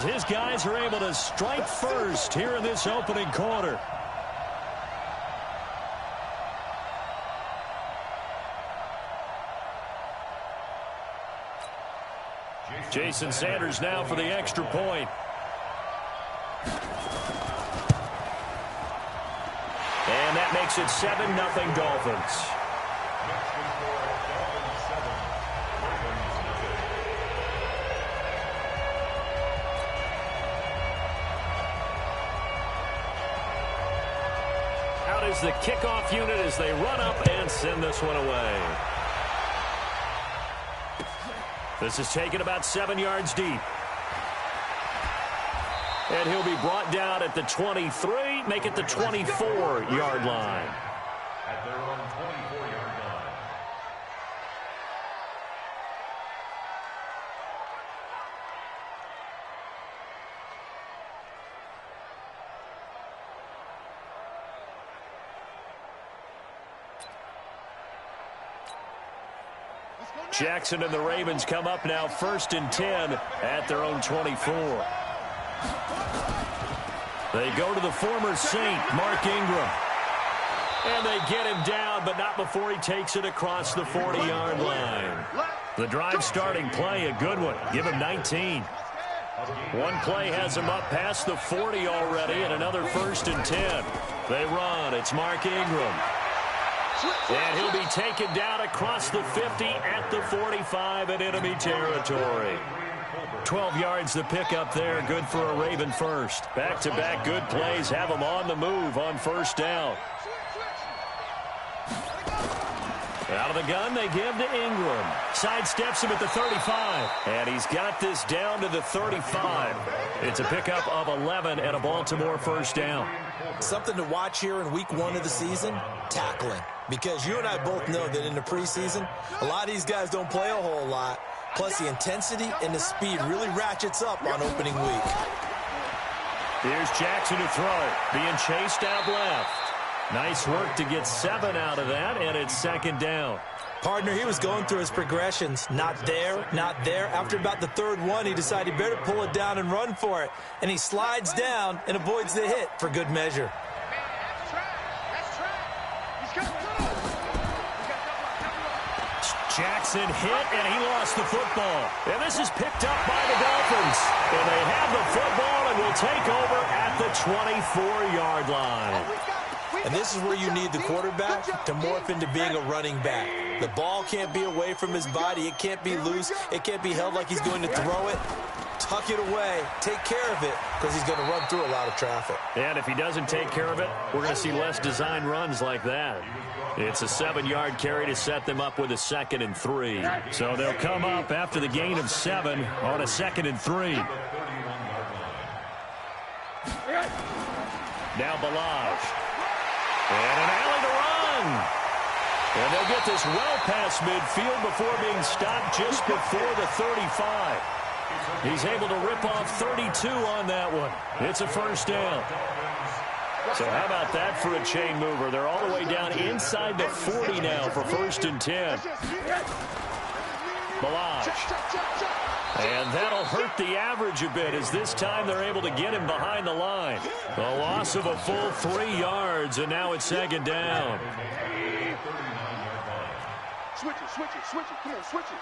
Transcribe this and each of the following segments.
as his guys are able to strike first here in this opening quarter. Jason Sanders now for the extra point. And that makes it 7-0 Dolphins. Out is the kickoff unit as they run up and send this one away. This is taken about 7 yards deep. And he'll be brought down at the 23, make it the 24-yard line. At their own 24-yard line. Jackson and the Ravens come up now 1st and 10 at their own 24. They go to the former Saint, Mark Ingram. And they get him down, but not before he takes it across the 40-yard line. The drive starting play, a good one. Give him 19. One play has him up past the 40 already, and another 1st and 10. They run. It's Mark Ingram. And he'll be taken down across the 50 at the 45 in enemy territory. 12 yards the pickup there. Good for a Raven first. Back-to-back good plays have him on the move on 1st down. Out of the gun, they give to Ingram. Sidesteps him at the 35. And he's got this down to the 35. It's a pickup of 11 and a Baltimore 1st down. Something to watch here in week 1 of the season, tackling. Because you and I both know that in the preseason, a lot of these guys don't play a whole lot. Plus, the intensity and the speed really ratchets up on opening week. Here's Jackson to throw, being chased out left. Nice work to get 7 out of that, and it's 2nd down. Partner, he was going through his progressions. Not there, not there. After about the 3rd one, he decided he better pull it down and run for it. And he slides down and avoids the hit for good measure. Jackson hit, and he lost the football. And this is picked up by the Dolphins. And they have the football and will take over at the 24-yard line. And this is where you need the quarterback to morph into being a running back. The ball can't be away from his body. It can't be loose. It can't be held like he's going to throw it. Tuck it away. Take care of it because he's going to run through a lot of traffic. And if he doesn't take care of it, we're going to see less design runs like that. It's a 7-yard carry to set them up with a 2nd and 3. So they'll come up after the gain of 7 on a 2nd and 3. Now Balaj. And an alley to run. And they'll get this well past midfield before being stopped just before the 35. He's able to rip off 32 on that one. It's a 1st down. So how about that for a chain mover? They're all the way down inside the 40 now for 1st and 10. Balaj. And that'll hurt the average a bit as this time they're able to get him behind the line. A loss of a full 3 yards, and now it's 2nd down. Switch it. Come on, switch it.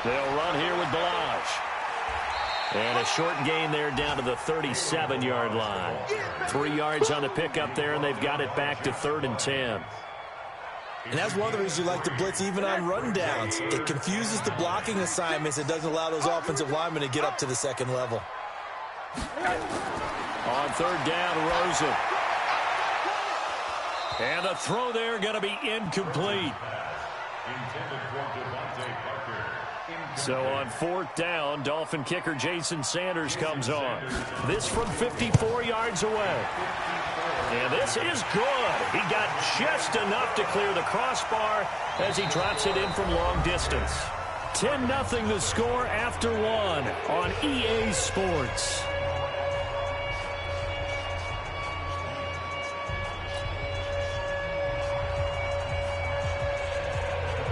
They'll run here with Balaj. And a short gain there down to the 37-yard line. 3 yards on the pickup there, and they've got it back to 3rd and 10. And that's one of the reasons you like to blitz even on run downs. It confuses the blocking assignments. It doesn't allow those offensive linemen to get up to the 2nd level. On 3rd down, Rosen. And the throw there going to be incomplete. So on 4th down, Dolphin kicker Jason Sanders comes on. This from 54 yards away. And this is good. He got just enough to clear the crossbar as he drops it in from long distance. 10-0 the score after 1 on EA Sports.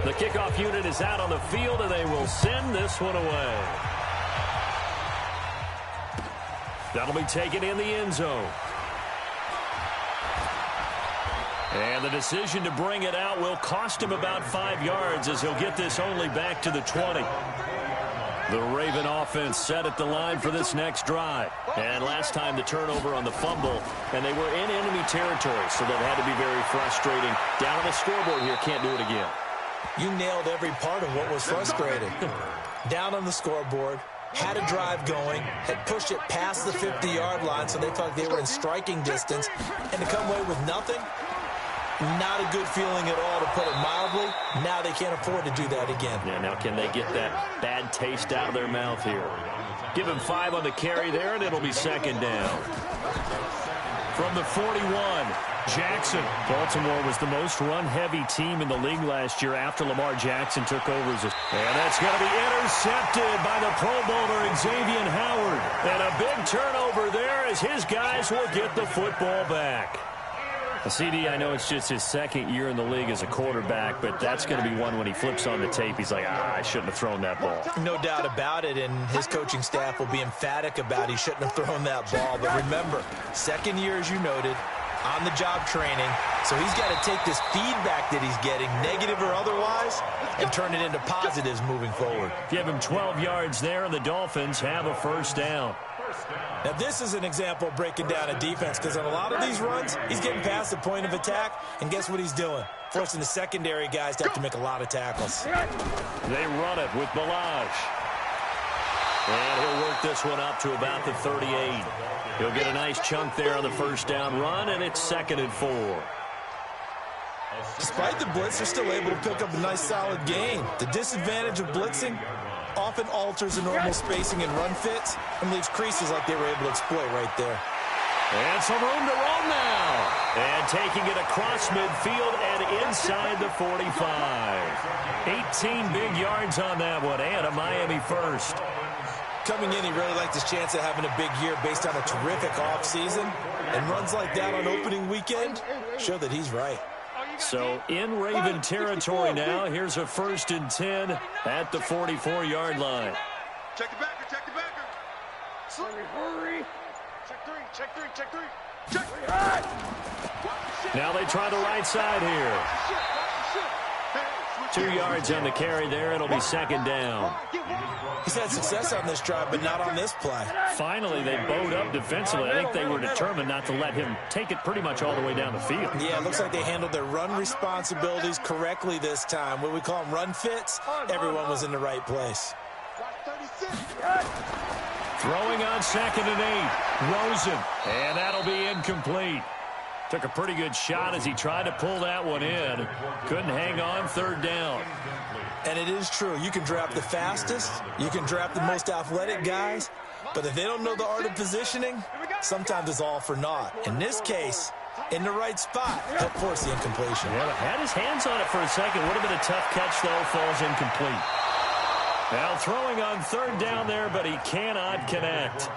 The kickoff unit is out on the field, and they will send this one away. That'll be taken in the end zone. And the decision to bring it out will cost him about 5 yards as he'll get this only back to the 20. The Raven offense set at the line for this next drive. And last time the turnover on the fumble, and they were in enemy territory, so that had to be very frustrating. Down on the scoreboard here, can't do it again. You nailed every part of what was frustrating. Down on the scoreboard, had a drive going, had pushed it past the 50-yard line, so they thought they were in striking distance, and to come away with nothing, not a good feeling at all, to put it mildly. Now they can't afford to do that again. Yeah, now can they get that bad taste out of their mouth here? Give him 5 on the carry there, and it'll be second down. From the 41, Jackson. Baltimore was the most run-heavy team in the league last year after Lamar Jackson took over. And that's going to be intercepted by the Pro Bowler Xavier Howard. And a big turnover there as his guys will get the football back. CD, I know it's just his second year in the league as a quarterback, but that's going to be one when he flips on the tape. He's like, I shouldn't have thrown that ball. No doubt about it, and his coaching staff will be emphatic about he shouldn't have thrown that ball. But remember, second year, as you noted, on-the-job training, so he's got to take this feedback that he's getting, negative or otherwise, and turn it into positives moving forward. Give him 12 yards there, and the Dolphins have a first down. Now, this is an example of breaking down a defense, because on a lot of these runs, he's getting past the point of attack, and guess what he's doing? Forcing the secondary guys to have to make a lot of tackles. They run it with Balazs. And he'll work this one up to about the 38. He'll get a nice chunk there on the first down run, and it's 2nd and 4. Despite the blitz, they're still able to pick up a nice, solid gain. The disadvantage of blitzing often alters the normal spacing and run fits and leaves creases like they were able to exploit right there. And some room to roam now. And taking it across midfield and inside the 45. 18 big yards on that one, and a Miami first. Coming in, he really liked his chance of having a big year based on a terrific offseason. And runs like that on opening weekend show that he's right. So in Raven territory now. Here's a 1st and 10 at the 44-yard line. Check the backer, check the backer. Hurry. Check 3, check 3, check 3. Check 3. Now they try the right side here. 2 yards on the carry there. It'll be 2nd down. He's had success on this drive, but not on this play. Finally, they bowed up defensively. I think they were determined not to let him take it pretty much all the way down the field. Yeah, it looks like they handled their run responsibilities correctly this time. What we call them run fits, everyone was in the right place. Throwing on 2nd and 8. Rosen. And that'll be incomplete. Took a pretty good shot as he tried to pull that one in. Couldn't hang on, 3rd down. And it is true. You can draft the fastest. You can draft the most athletic guys. But if they don't know the art of positioning, sometimes it's all for naught. In this case, in the right spot, he'll force the incompletion. Yeah, had his hands on it for a second. Would have been a tough catch, though. Falls incomplete. Now throwing on 3rd down there, but he cannot connect.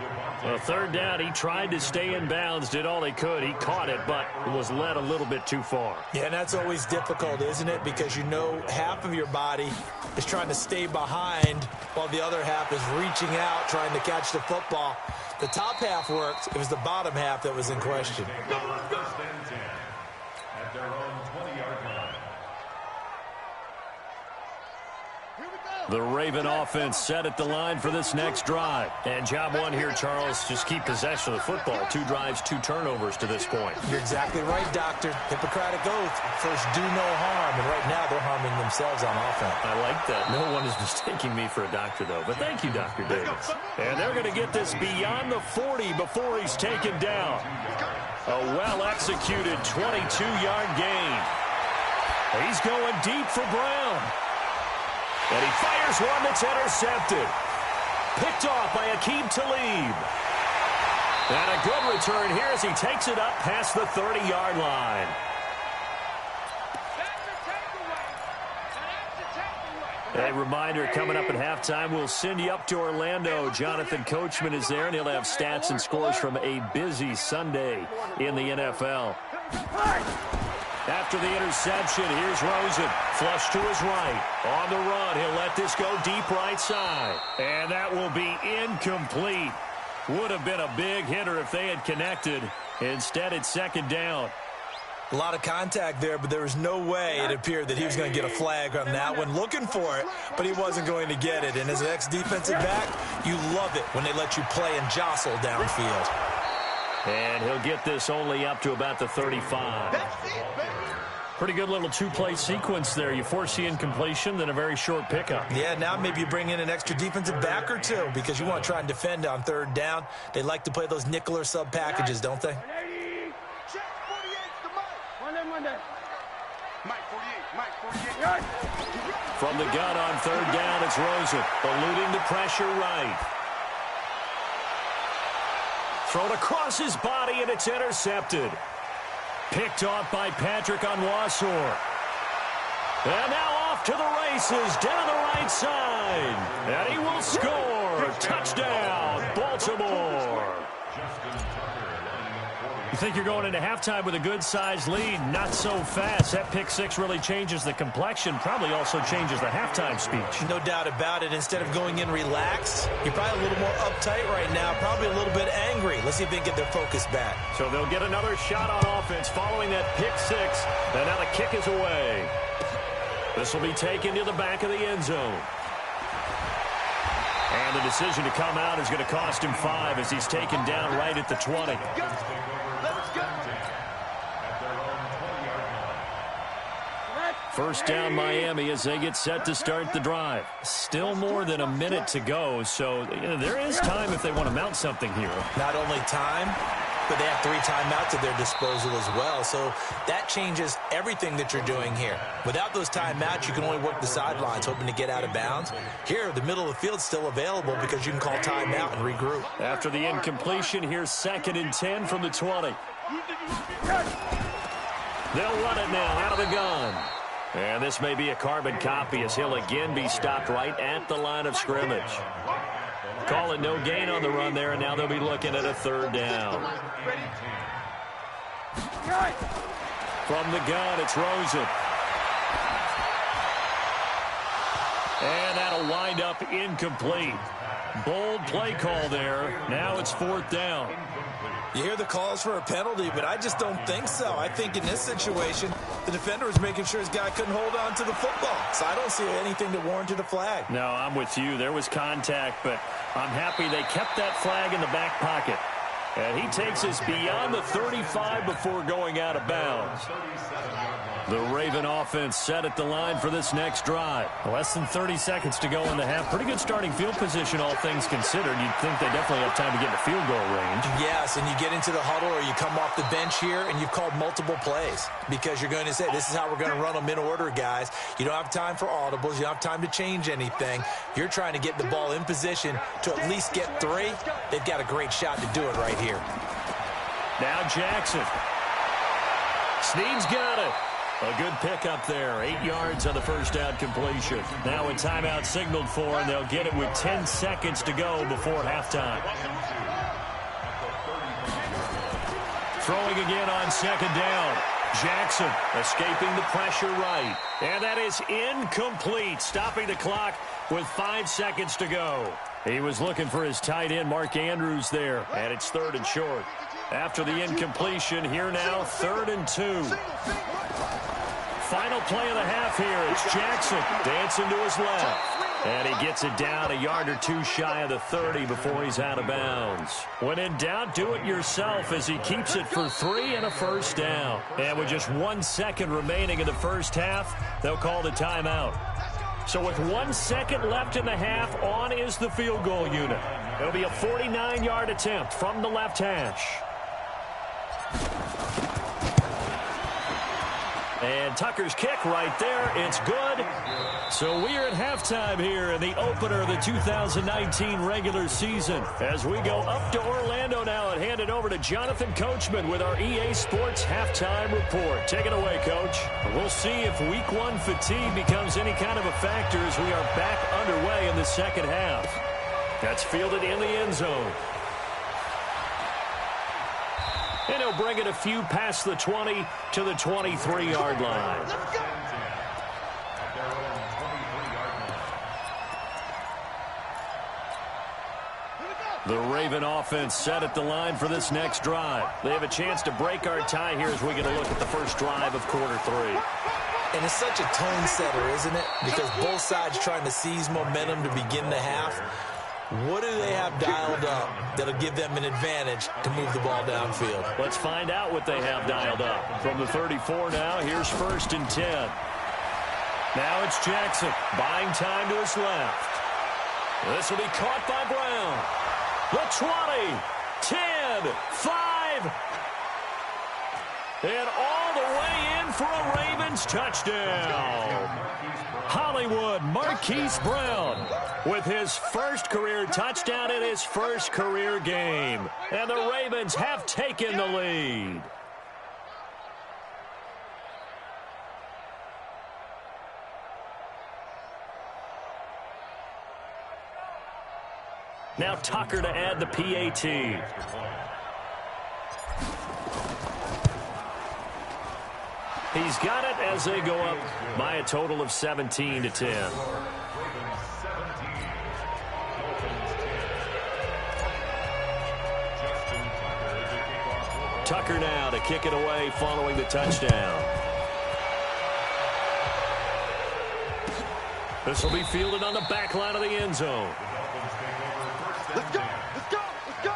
Well, 3rd down, he tried to stay in bounds, did all he could. He caught it, but was led a little bit too far. Yeah, and that's always difficult, isn't it? Because you know half of your body is trying to stay behind while the other half is reaching out, trying to catch the football. The top half worked. It was the bottom half that was in question. At their own 20-yard line. The Raven offense set at the line for this next drive. And job one here, Charles, just keep possession of the football. 2 drives, 2 turnovers to this point. You're exactly right, Doctor. Hippocratic oath. First, do no harm. And right now, they're harming themselves on offense. I like that. No one is mistaking me for a doctor, though. But thank you, Dr. Davis. And they're going to get this beyond the 40 before he's taken down. A well-executed 22-yard gain. He's going deep for Brown. And he fires one that's intercepted. Picked off by Aqib Talib. And a good return here as he takes it up past the 30-yard line. A reminder, coming up at halftime, we'll send you up to Orlando. Jonathan Coachman is there, and he'll have stats and scores from a busy Sunday in the NFL. After the interception, here's Rosen. Flush to his right. On the run, he'll let this go deep right side. And that will be incomplete. Would have been a big hitter if they had connected. Instead, it's second down. A lot of contact there, but there was no way it appeared that he was going to get a flag on that one. Looking for it, but he wasn't going to get it. And as an ex-defensive back, you love it when they let you play and jostle downfield. And he'll get this only up to about the 35. Pretty good little two-play sequence there. You force the incompletion, then a very short pickup. Yeah, now maybe you bring in an extra defensive back or two because you want to try and defend on third down. They like to play those nickel or sub packages, don't they? From the gun on third down, it's Rosen, eluding the pressure right. Thrown across his body, and it's intercepted. Picked off by Patrick on Wassor. And now off to the races, down the right side. And he will score. Touchdown, Baltimore. You think you're going into halftime with a good-sized lead. Not so fast. That pick six really changes the complexion. Probably also changes the halftime speech. No doubt about it. Instead of going in relaxed, you're probably a little more uptight right now. Probably a little bit angry. Let's see if they can get their focus back. So they'll get another shot on offense following that pick six. And now the kick is away. This will be taken to the back of the end zone. And the decision to come out is going to cost him 5 as he's taken down right at the 20. First down, Miami, as they get set to start the drive. Still more than a minute to go, so there is time if they want to mount something here. Not only time, but they have 3 timeouts at their disposal as well, so that changes everything that you're doing here. Without those timeouts, you can only work the sidelines, hoping to get out of bounds. Here, the middle of the field's still available because you can call timeout and regroup. After the incompletion, here's 2nd and 10 from the 20. They'll run it now out of the gun. And this may be a carbon copy as he'll again be stopped right at the line of scrimmage. Call it no gain on the run there, and now they'll be looking at a 3rd down. From the gun, it's Rosen. And that'll wind up incomplete. Bold play call there. Now it's 4th down. You hear the calls for a penalty, but I just don't think so. I think in this situation, the defender was making sure his guy couldn't hold on to the football. So I don't see anything that warranted a flag. No, I'm with you. There was contact, but I'm happy they kept that flag in the back pocket. And he takes us beyond the 35 before going out of bounds. The Raven offense set at the line for this next drive. Less than 30 seconds to go in the half. Pretty good starting field position, all things considered. You'd think they definitely have time to get in the field goal range. Yes, and you get into the huddle or you come off the bench here and you've called multiple plays because you're going to say, this is how we're going to run them in order, guys. You don't have time for audibles. You don't have time to change anything. You're trying to get the ball in position to at least get 3. They've got a great shot to do it right here. Now Jackson. Snead's got it. A good pickup there. 8 yards on the first down completion. Now a timeout signaled for, and they'll get it with 10 seconds to go before halftime. Throwing again on 2nd down. Jackson escaping the pressure right. And that is incomplete, stopping the clock with 5 seconds to go. He was looking for his tight end, Mark Andrews, there. And it's 3rd and short. After the incompletion, here now, 3rd and 2. Final play of the half here. It's Jackson dancing to his left. And he gets it down a yard or 2 shy of the 30 before he's out of bounds. When in doubt, do it yourself as he keeps it for 3 and a first down. And with just 1 second remaining in the first half, they'll call the timeout. So with 1 second left in the half, on is the field goal unit. It'll be a 49-yard attempt from the left hash. And Tucker's kick right there. It's good. So we're at halftime here in the opener of the 2019 regular season. As we go up to Orlando now and hand it over to Jonathan Coachman with our EA Sports halftime report. Take it away, Coach. We'll see if week 1 fatigue becomes any kind of a factor as we are back underway in the second half. That's fielded in the end zone. And he'll bring it a few past the 20 to the 23-yard line. The Raven offense set at the line for this next drive. They have a chance to break our tie here as we get a look at the first drive of quarter 3. And it's such a tone setter, isn't it? Because both sides trying to seize momentum to begin the half. What do they have dialed up that'll give them an advantage to move the ball downfield? Let's find out what they have dialed up. From the 34 now, here's 1st and 10. Now it's Jackson buying time to his left. This will be caught by Brown. The 20, 10, 5, and all the way in for a Ravens touchdown. Hollywood Marquise Brown with his first career touchdown in his first career game. And the Ravens have taken the lead. Now Tucker to add the PAT. He's got it as they go up by a total of 17 to 10. Tucker now to kick it away following the touchdown. This will be fielded on the back line of the end zone. Let's go! Let's go! Let's go!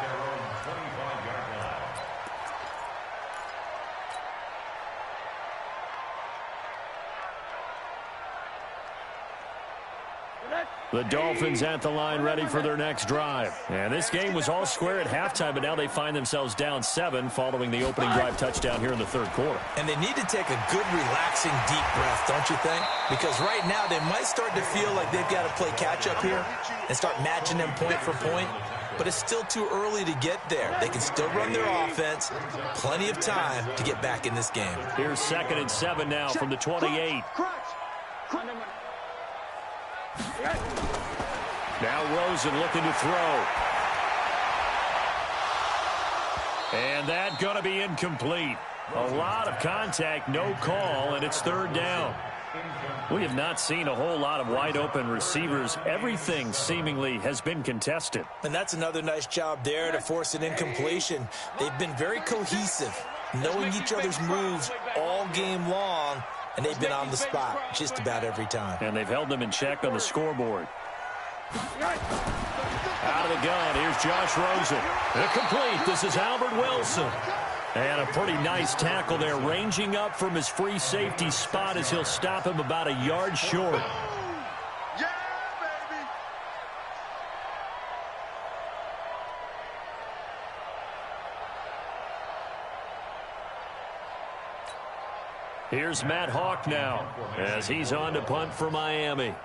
The Dolphins at the line ready for their next drive. And this game was all square at halftime, but now they find themselves down 7 following the opening drive touchdown here in the third quarter. And they need to take a good, relaxing, deep breath, don't you think? Because right now they might start to feel like they've got to play catch-up here and start matching them point for point. But it's still too early to get there. They can still run their offense. Plenty of time to get back in this game. Here's 2nd and 7 now from the 28. Now Rosen looking to throw. And that going to be incomplete. A lot of contact, no call, and it's 3rd down. We have not seen a whole lot of wide-open receivers. Everything seemingly has been contested. And that's another nice job there to force an incompletion. They've been very cohesive, knowing each other's moves all game long, and they've been on the spot just about every time. And they've held them in check on the scoreboard. Out of the gun, here's Josh Rosen. Incomplete. This is Albert Wilson. And a pretty nice tackle there, ranging up from his free safety spot as he'll stop him about a yard short. Yeah, baby! Here's Matt Hawk now as he's on to punt for Miami.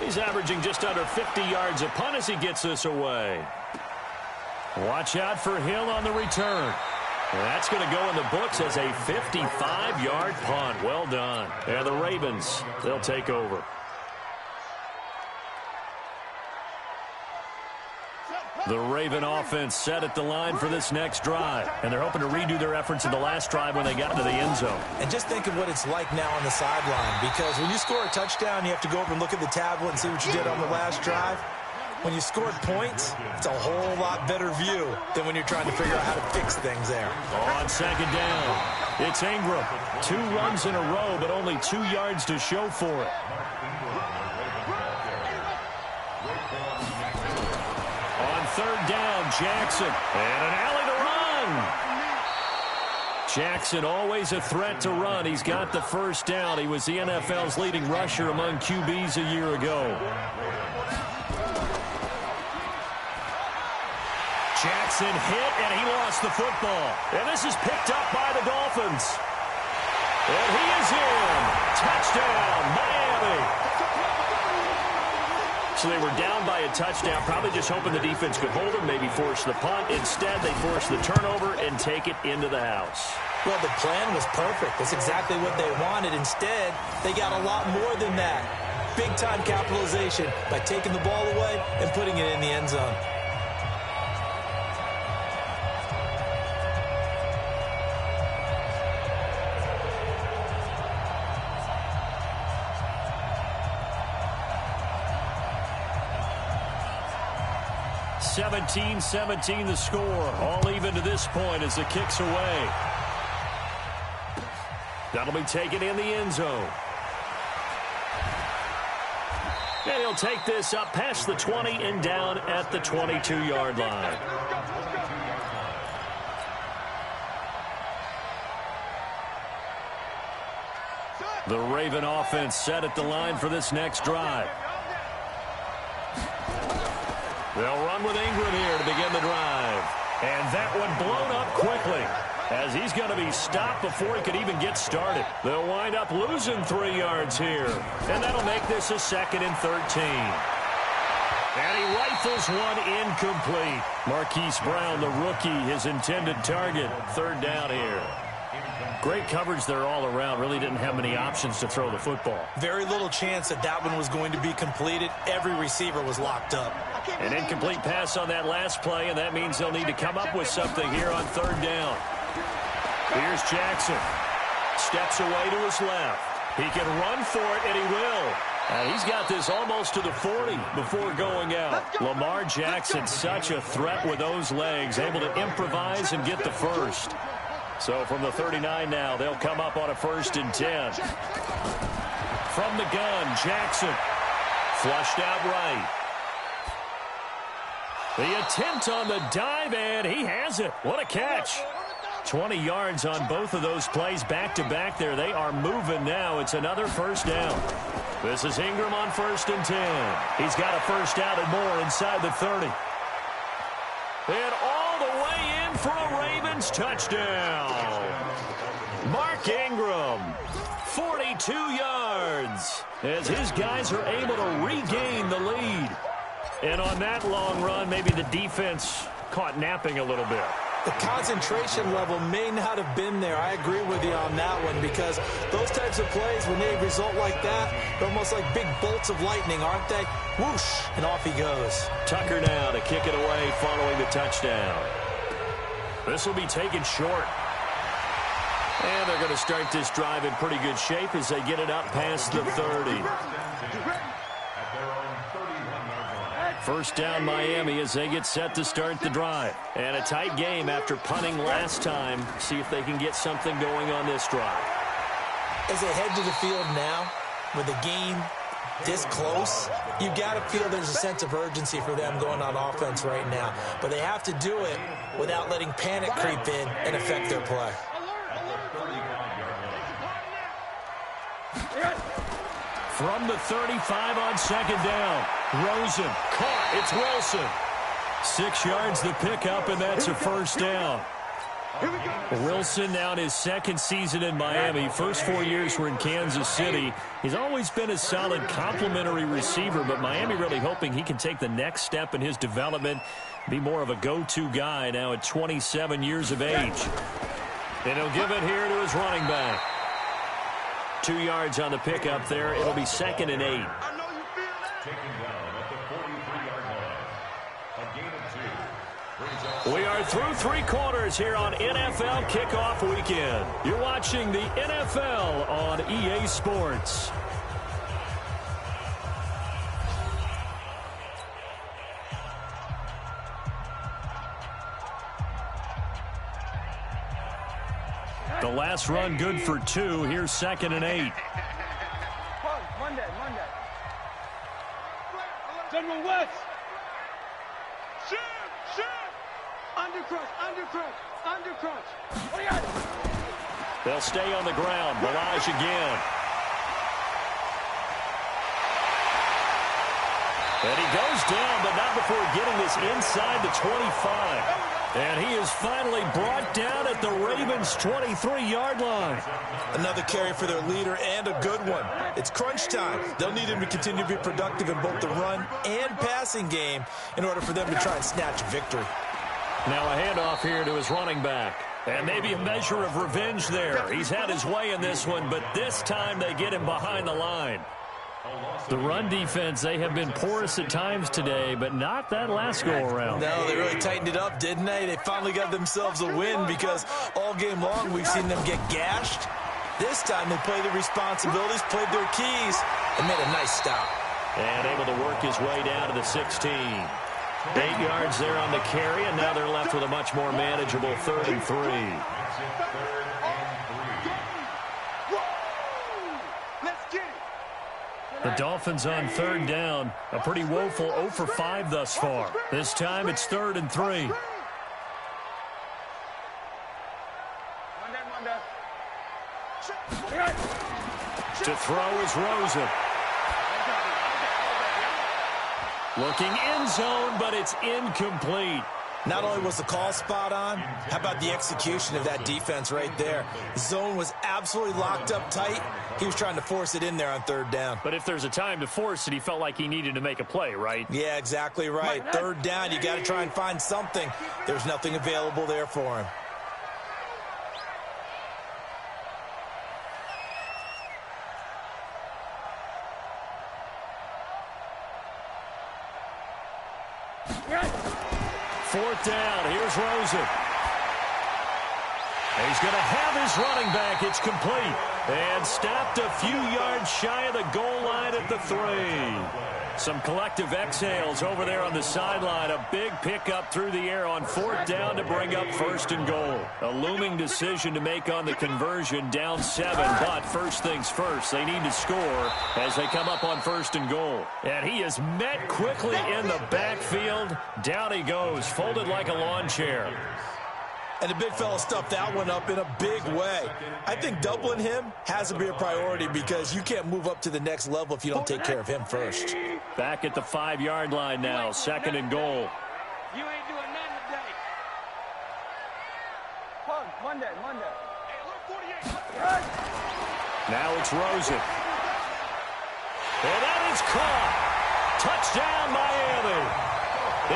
He's averaging just under 50 yards a punt as he gets this away. Watch out for Hill on the return. That's going to go in the books as a 55-yard punt. Well done. And the Ravens, they'll take over. The Raven offense set at the line for this next drive. And they're hoping to redo their efforts in the last drive when they got into the end zone. And just think of what it's like now on the sideline. Because when you score a touchdown, you have to go over and look at the tablet and see what you did on the last drive. When you scored points, it's a whole lot better view than when you're trying to figure out how to fix things there. On 2nd down, it's Ingram. 2 runs in a row, but only 2 yards to show for it. On 3rd down, Jackson. And an alley to run. Jackson always a threat to run. He's got the first down. He was the NFL's leading rusher among QBs a year ago. Jackson hit, and he lost the football. And this is picked up by the Dolphins. And he is in. Touchdown, Miami. So they were down by a touchdown, probably just hoping the defense could hold them, maybe force the punt. Instead, they forced the turnover and take it into the house. Well, the plan was perfect. That's exactly what they wanted. Instead, they got a lot more than that. Big-time capitalization by taking the ball away and putting it in the end zone. 17-17 the score. All even to this point as the kick's away. That'll be taken in the end zone. And he'll take this up past the 20 and down at the 22-yard line. The Raven offense set at the line for this next drive. They'll run with Ingram here to begin the drive. And that one blown up quickly, as he's going to be stopped before he could even get started. They'll wind up losing 3 yards here. And that'll make this a 2nd and 13. And he rifles one incomplete. Marquise Brown, the rookie, his intended target. 3rd down here. Great coverage there all around. Really didn't have many options to throw the football. Very little chance that that one was going to be completed. Every receiver was locked up. An incomplete pass on that last play, and that means they'll need to come up with something here on 3rd down. Here's Jackson. Steps away to his left. He can run for it, and he will. And he's got this almost to the 40 before going out. Lamar Jackson, such a threat with those legs, able to improvise and get the first. So from the 39 now, they'll come up on a 1st and 10. From the gun, Jackson. Flushed out right. The attempt on the dive, and he has it. What a catch. 20 yards on both of those plays back-to-back there. They are moving now. It's another 1st down. This is Ingram on 1st and 10. He's got a 1st down and more inside the 30. And all the way in for a Ravens touchdown. Mark Ingram, 42 yards, as his guys are able to regain the lead. And on that long run, maybe the defense caught napping a little bit. The concentration level may not have been there. I agree with you on that one, because those types of plays, when they result like that, they're almost like big bolts of lightning, aren't they? Whoosh, and off he goes. Tucker now to kick it away following the touchdown. This will be taken short. And they're going to start this drive in pretty good shape as they get it up past the 30. 1st down Miami as they get set to start the drive. And a tight game after punting last time. See if they can get something going on this drive. As they head to the field now, with the game this close, you've got to feel there's a sense of urgency for them going on offense right now. But they have to do it without letting panic creep in and affect their play. From the 35 on 2nd down. Rosen caught. It's Wilson. 6 yards the pickup, and that's a 1st down. Wilson now in his 2nd season in Miami. First 4 years were in Kansas City. He's always been a solid complementary receiver, but Miami really hoping he can take the next step in his development, be more of a go-to guy now at 27 years of age. And he'll give it here to his running back. 2 yards on the pickup there. It'll be 2nd and 8. We are through 3 quarters here on NFL Kickoff Weekend. You're watching the NFL on EA Sports. The last run good for 2. Here's 2nd and 8. Monday. General West. Shoot. Undercrunch. What do you got? They'll stay on the ground. Balaj again. And he goes down, but not before getting this inside the 25. And he is finally brought down at the Ravens' 23-yard line. Another carry for their leader, and a good one. It's crunch time. They'll need him to continue to be productive in both the run and passing game in order for them to try and snatch victory. Now a handoff here to his running back. And maybe a measure of revenge there. He's had his way in this one, but this time they get him behind the line. The run defense, they have been porous at times today, but not that last go-around. No, they really tightened it up, didn't they? They finally got themselves a win, because all game long we've seen them get gashed. This time they played their responsibilities, played their keys, and made a nice stop. And able to work his way down to the 16. 8 yards there on the carry, and now they're left with a much more manageable 3rd and 3. The Dolphins on 3rd down. A pretty woeful 0 for 5 thus far. This time it's 3rd and 3. To throw is Rosen. Looking end zone, but it's incomplete. Not only was the call spot on, how about the execution of that defense right there? The zone was absolutely locked up tight. He was trying to force it in there on 3rd down. But if there's a time to force it, he felt like he needed to make a play, right? Yeah, exactly right. 3rd down, you got to try and find something. There's nothing available there for him. Fourth down. Here's Rosen. He's going to have his running back. It's complete. And stopped a few yards shy of the goal line at the 3. Some collective exhales over there on the sideline. A big pickup through the air on 4th down to bring up 1st and goal. A looming decision to make on the conversion, down 7. But first things first, they need to score as they come up on 1st and goal. And he is met quickly in the backfield. Down he goes, folded like a lawn chair. And the big fella stuffed that one up in a big way. I think doubling him has to be a priority because you can't move up to the next level if you don't take care of him first. Back at the 5-yard line now, 2nd and goal. You ain't doing nothing today. Monday. Hey, look, 48. Now it's Rosen. And that is caught. Touchdown, Miami.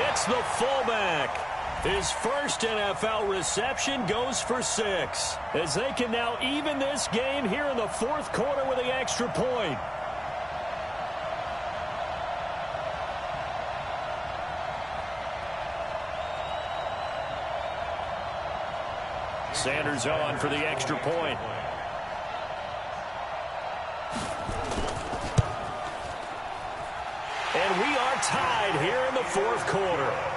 It's the fullback. His first NFL reception goes for 6, as they can now even this game here in the 4th quarter with the extra point. Sanders on for the extra point. And we are tied here in the 4th quarter.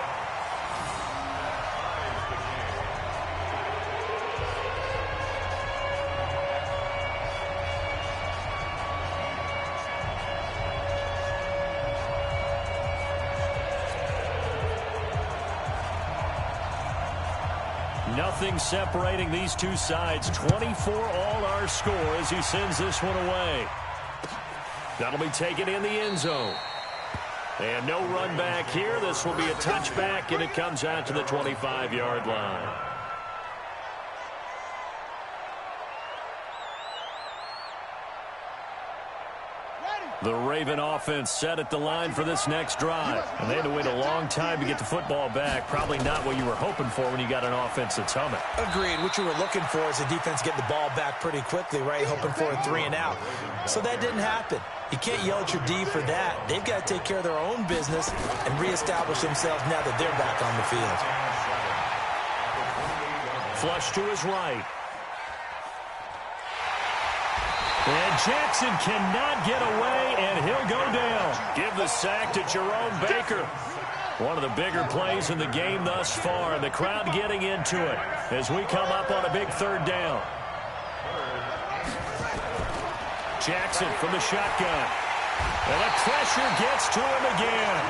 Nothing separating these two sides. 24 all our score as he sends this one away. That'll be taken in the end zone. And no run back here. This will be a touchback, and it comes out to the 25-yard line. The Raven offense set at the line for this next drive. And they had to wait a long time to get the football back. Probably not what you were hoping for when you got an offense that's humming. Agreed. What you were looking for is the defense get the ball back pretty quickly, right? Hoping for a 3 and out. So that didn't happen. You can't yell at your D for that. They've got to take care of their own business and reestablish themselves now that they're back on the field. Flush to his right. And Jackson cannot get away, and he'll go down. Give the sack to Jerome Baker. One of the bigger plays in the game thus far, and the crowd getting into it as we come up on a big 3rd down. Jackson from the shotgun. And the pressure gets to him again.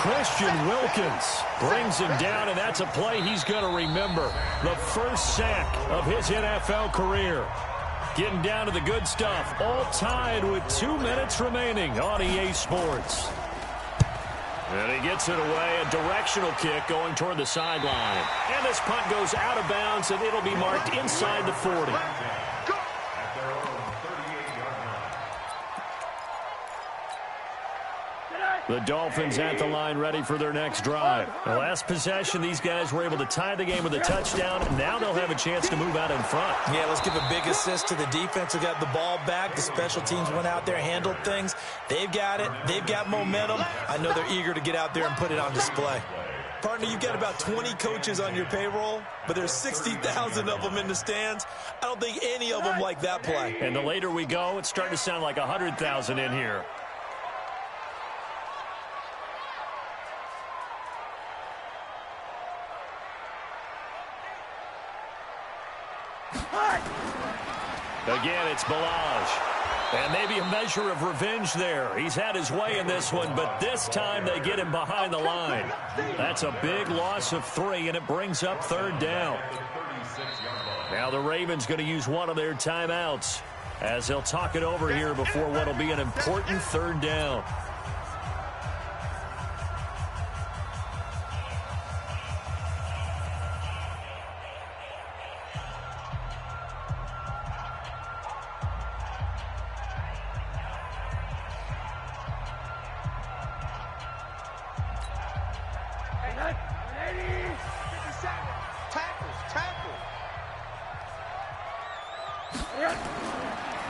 Christian Wilkins brings him down, and that's a play he's going to remember. The first sack of his NFL career. Getting down to the good stuff. All tied with 2 minutes remaining on EA Sports. And he gets it away. A directional kick going toward the sideline. And this punt goes out of bounds, and it'll be marked inside the 40. The Dolphins at the line ready for their next drive. The last possession, these guys were able to tie the game with a touchdown. Now they'll have a chance to move out in front. Yeah, let's give a big assist to the defense who got the ball back. The special teams went out there, handled things. They've got it. They've got momentum. I know they're eager to get out there and put it on display. Partner, you've got about 20 coaches on your payroll, but there's 60,000 of them in the stands. I don't think any of them like that play. And the later we go, it's starting to sound like 100,000 in here. Again, it's Balaj. And maybe a measure of revenge there. He's had his way in this one, but this time they get him behind the line. That's a big loss of 3, and it brings up 3rd down. Now the Ravens going to use one of their timeouts as they'll talk it over here before what will be an important 3rd down.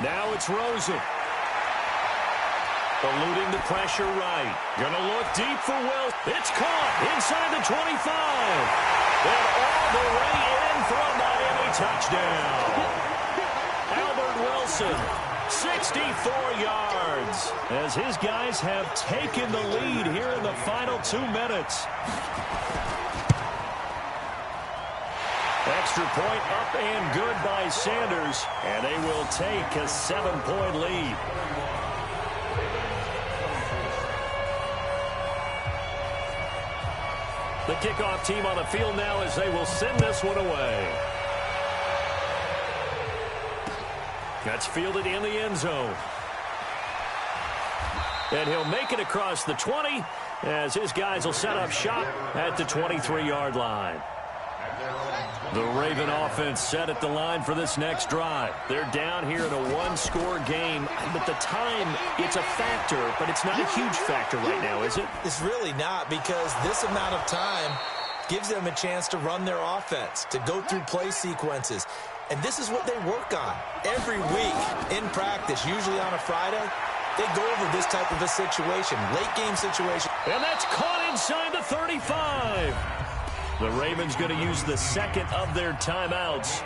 Now it's Rosen. Eluding the pressure right. Gonna look deep for Will. It's caught inside the 25. And all the way in for a Miami touchdown. Albert Wilson, 64 yards. As his guys have taken the lead here in the final 2 minutes. Extra point up and good by Sanders, and they will take a 7-point lead. The kickoff team on the field now as they will send this one away. That's fielded in the end zone. And he'll make it across the 20 as his guys will set up shop at the 23-yard line. The Raven offense set at the line for this next drive. They're down here in a 1-score game. But the time, it's a factor, but it's not a huge factor right now, is it? It's really not, because this amount of time gives them a chance to run their offense, to go through play sequences. And this is what they work on every week in practice, usually on a Friday. They go over this type of a situation, late game situation. And that's caught inside the 35. The Ravens going to use the second of their timeouts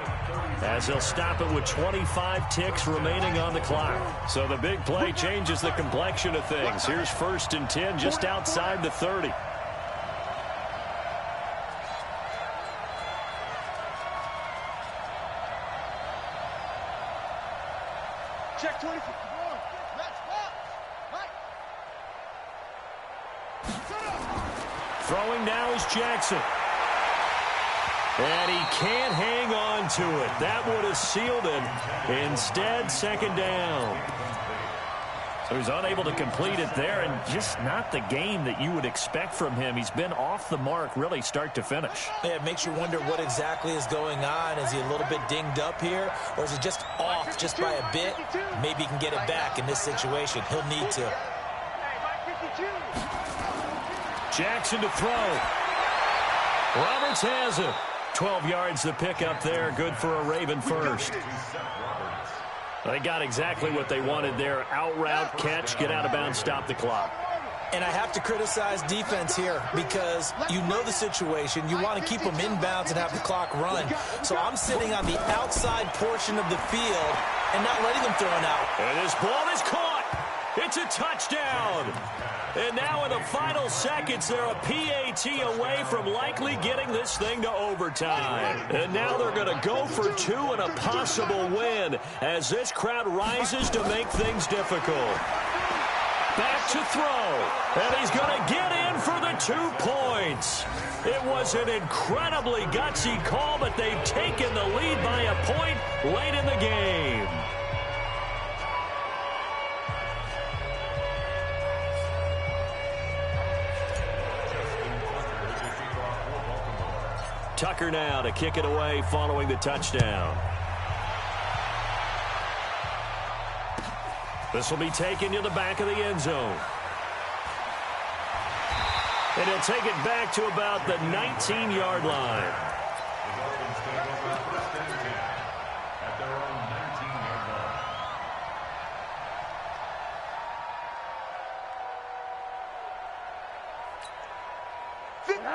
as they'll stop it with 25 ticks remaining on the clock. So the big play changes the complexion of things. Here's 1st and 10 just outside the 30. Check 24. Throwing now is Jackson. And he can't hang on to it. That would have sealed it. Instead, 2nd down. So he's unable to complete it there, and just not the game that you would expect from him. He's been off the mark really start to finish. Yeah, it makes you wonder what exactly is going on. Is he a little bit dinged up here, or is it just off just by a bit? Maybe he can get it back in this situation. He'll need to. Jackson to throw. Roberts has it. 12 yards to pick up there. Good for a Raven first. They got exactly what they wanted there. Out route, catch, get out of bounds, stop the clock. And I have to criticize defense here because you know the situation. You want to keep them inbounds and have the clock run. So I'm sitting on the outside portion of the field and not letting them throw it out. And this ball is caught. It's a touchdown. And now in the final seconds, they're a PAT away from likely getting this thing to overtime. And now they're going to go for 2 and a possible win as this crowd rises to make things difficult. Back to throw. And he's going to get in for the 2 points. It was an incredibly gutsy call, but they've taken the lead by a point late in the game. Tucker now to kick it away following the touchdown. This will be taken to the back of the end zone. And he'll take it back to about the 19-yard line.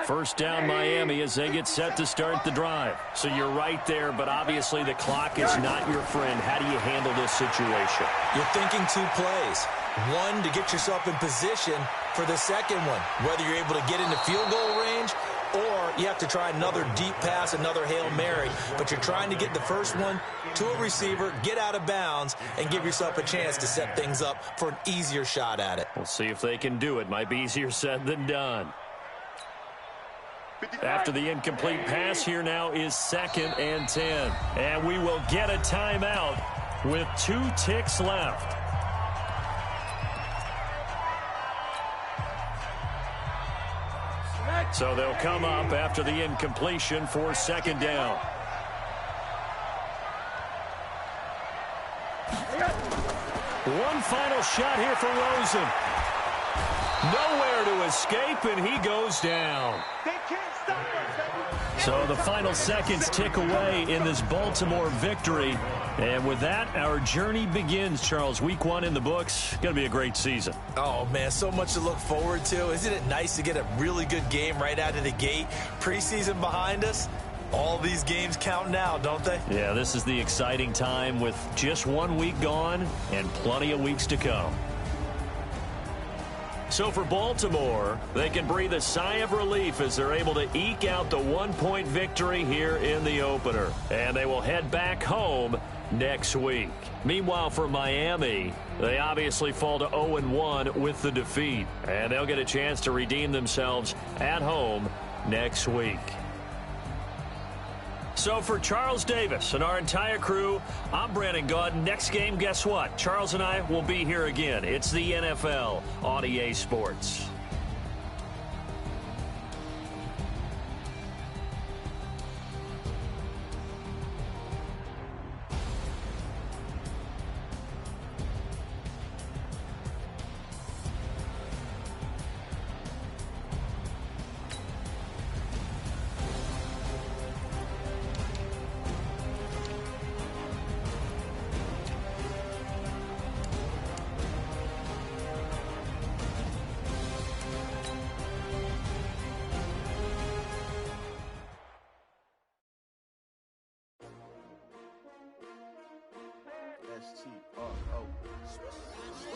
First down Miami as they get set to start the drive. So you're right there, but obviously the clock is not your friend. How do you handle this situation? You're thinking 2 plays. One, to get yourself in position for the second one, whether you're able to get into field goal range or you have to try another deep pass, another Hail Mary. But you're trying to get the first one to a receiver, get out of bounds, and give yourself a chance to set things up for an easier shot at it. We'll see if they can do it. Might be easier said than done. After the incomplete pass, here now is 2nd and 10. And we will get a timeout with 2 ticks left. So they'll come up after the incompletion for 2nd down. One final shot here for Rosen. Nowhere to escape, and he goes down. They can't stop us, baby. So the final seconds tick away in this Baltimore victory. And with that, our journey begins, Charles. Week 1 in the books. Going to be a great season. Oh, man, so much to look forward to. Isn't it nice to get a really good game right out of the gate? Preseason behind us. All these games count now, don't they? Yeah, this is the exciting time with just 1 week gone and plenty of weeks to come. So for Baltimore, they can breathe a sigh of relief as they're able to eke out the 1-point victory here in the opener. And they will head back home next week. Meanwhile, for Miami, they obviously fall to 0-1 with the defeat. And they'll get a chance to redeem themselves at home next week. So for Charles Davis and our entire crew, I'm Brandon Gaudin. Next game, guess what? Charles and I will be here again. It's the NFL on EA Sports.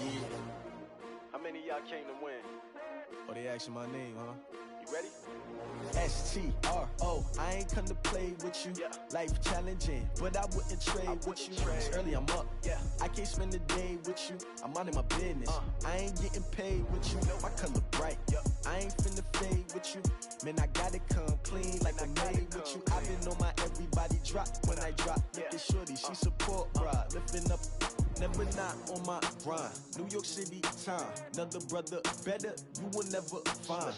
Yeah. How many of y'all came to win? Oh, they asking my name, huh? You ready? S-T-R-O, I ain't come to play with you. Yeah. Life challenging, but I wouldn't trade with you. It's early, I'm up. Yeah. I can't spend the day with you. I'm minding my business. I ain't getting paid with you. My color bright. Yep. I ain't finna fade with you. Man, I gotta come clean like I'm made with you. I've been on my everybody drop when I drop. Look at shorty, she support ride. Lifting up, never not on my grind. New York City time. Another brother better, you will never find.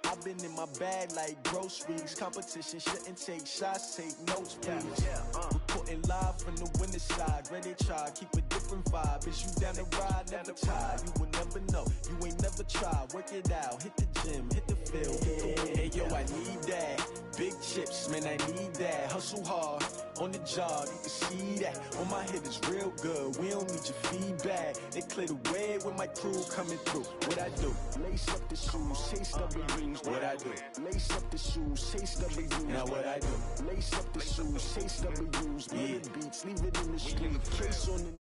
I've been in my bag like groceries. Competition shouldn't take shots, take notes, please. Reporting live from the winning side. Ready to try, keep a different vibe. Is you down the ride, never tired. You will never know, you ain't never tried. Work it out, hit the gym, hit the field. Hey yo, I need that. Big chips, man, I need that. Hustle hard, on the job, you can see that. On my head is real good, we don't need your feedback. They clear the way with my crew coming through. What I do? Lace up the shoes, chase W's. What I do? Lace up the shoes, chase W's. Now what I do? Lace up the shoes, chase W's. Yeah. Beats, leave it in the street. Case on the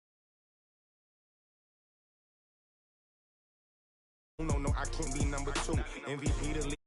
No, I can't be number 2. MVP the league.